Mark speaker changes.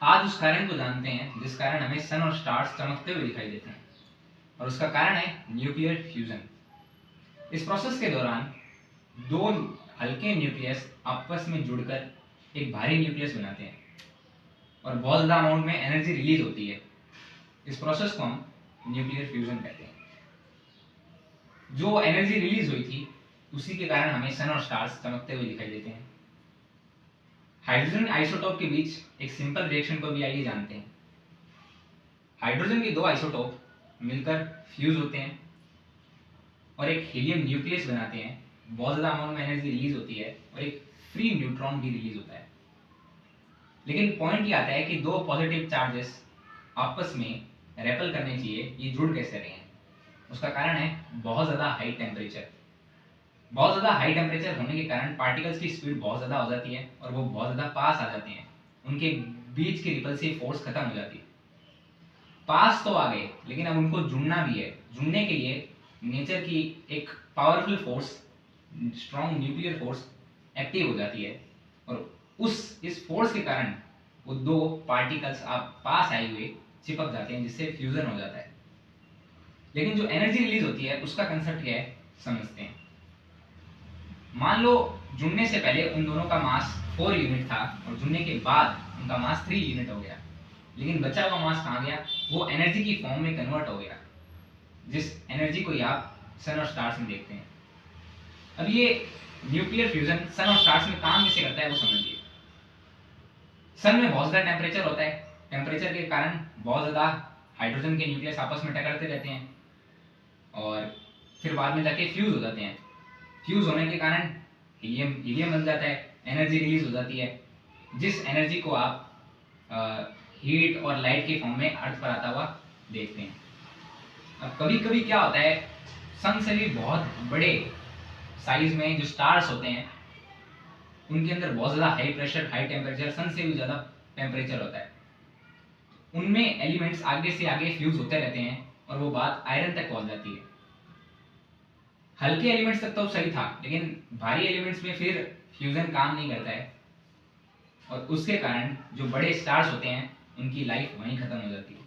Speaker 1: आज उस कारण को जानते हैं जिस कारण हमें सन और स्टार्स चमकते हुए दिखाई देते हैं, और उसका कारण है न्यूक्लियर फ्यूजन। इस प्रोसेस के दौरान दो हल्के न्यूक्लियस आपस में जुड़कर एक भारी न्यूक्लियस बनाते हैं और बहुत ज़्यादा अमाउंट में एनर्जी रिलीज होती है। इस प्रोसेस को हम न्यूक्लियर फ्यूजन कहते हैं। जो एनर्जी रिलीज हुई थी उसी के कारण हमें सन और स्टार्स चमकते हुए दिखाई देते हैं। हाइड्रोजन आइसोटोप के बीच एक सिंपल रिएक्शन को भी आइए जानते हैं। हाइड्रोजन के दो आइसोटोप मिलकर फ्यूज होते हैं और एक हीलियम न्यूक्लियस बनाते हैं। बहुत ज़्यादा अमाउंट में एनर्जी रिलीज होती है और एक फ्री न्यूट्रॉन भी रिलीज होता है। लेकिन पॉइंट ये आता है कि दो पॉजिटिव चार्जेस आपस में रेपल करने चाहिए, ये जुड़ कैसे रहे हैं? उसका कारण है बहुत ज़्यादा हाई टेम्परेचर। बहुत ज़्यादा हाई टेम्परेचर होने के कारण पार्टिकल्स की स्पीड बहुत ज़्यादा हो जाती है और वो बहुत ज़्यादा पास आ जाते हैं। उनके बीच की रिपल्सिव फोर्स खत्म हो जाती है। पास तो आ गए, लेकिन अब उनको जुड़ना भी है। जुड़ने के लिए नेचर की एक powerful force, strong nuclear force active हो जाती है और इस फोर्स के कारण वो दो पार्टिकल्स आप पास आए हुए चिपक जाते हैं, जिससे फ्यूजन हो जाता है। लेकिन जो एनर्जी रिलीज होती है उसका कंसेप्ट क्या है समझते हैं। मान लो जुड़ने से पहले उन दोनों का मास 4 यूनिट था और जुड़ने के बाद उनका मास 3 यूनिट हो गया, लेकिन बचा हुआ मास कहाँ गया? वो एनर्जी की फॉर्म में कन्वर्ट हो गया, जिस एनर्जी को आप सन और स्टार्स में देखते हैं। अब ये न्यूक्लियर फ्यूजन सन और स्टार्स में काम कैसे करता है वो समझिए। सन में बहुत ज़्यादा टेम्परेचर होता है। टेम्परेचर के कारण बहुत ज़्यादा हाइड्रोजन के न्यूक्लियस आपस में टकराते रहते हैं और फिर बाद में जाके फ्यूज हो जाते हैं। फ्यूज होने के कारण हीलियम हीलियम बन जाता है, एनर्जी रिलीज हो जाती है, जिस एनर्जी को आप हीट और लाइट के फॉर्म में अर्थ पर आता हुआ देखते हैं। अब कभी कभी क्या होता है, सन से भी बहुत बड़े साइज में जो स्टार्स होते हैं उनके अंदर बहुत ज़्यादा हाई प्रेशर, हाई टेम्परेचर, सन से भी ज़्यादा टेम्परेचर होता है। उनमें एलिमेंट्स आगे से आगे फ्यूज होते रहते हैं और वो बात आयरन तक पहुंच जाती है। हल्के एलिमेंट्स तक तो सही था, लेकिन भारी एलिमेंट्स में फिर फ्यूजन काम नहीं करता है और उसके कारण जो बड़े स्टार्स होते हैं उनकी लाइफ वहीं खत्म हो जाती है।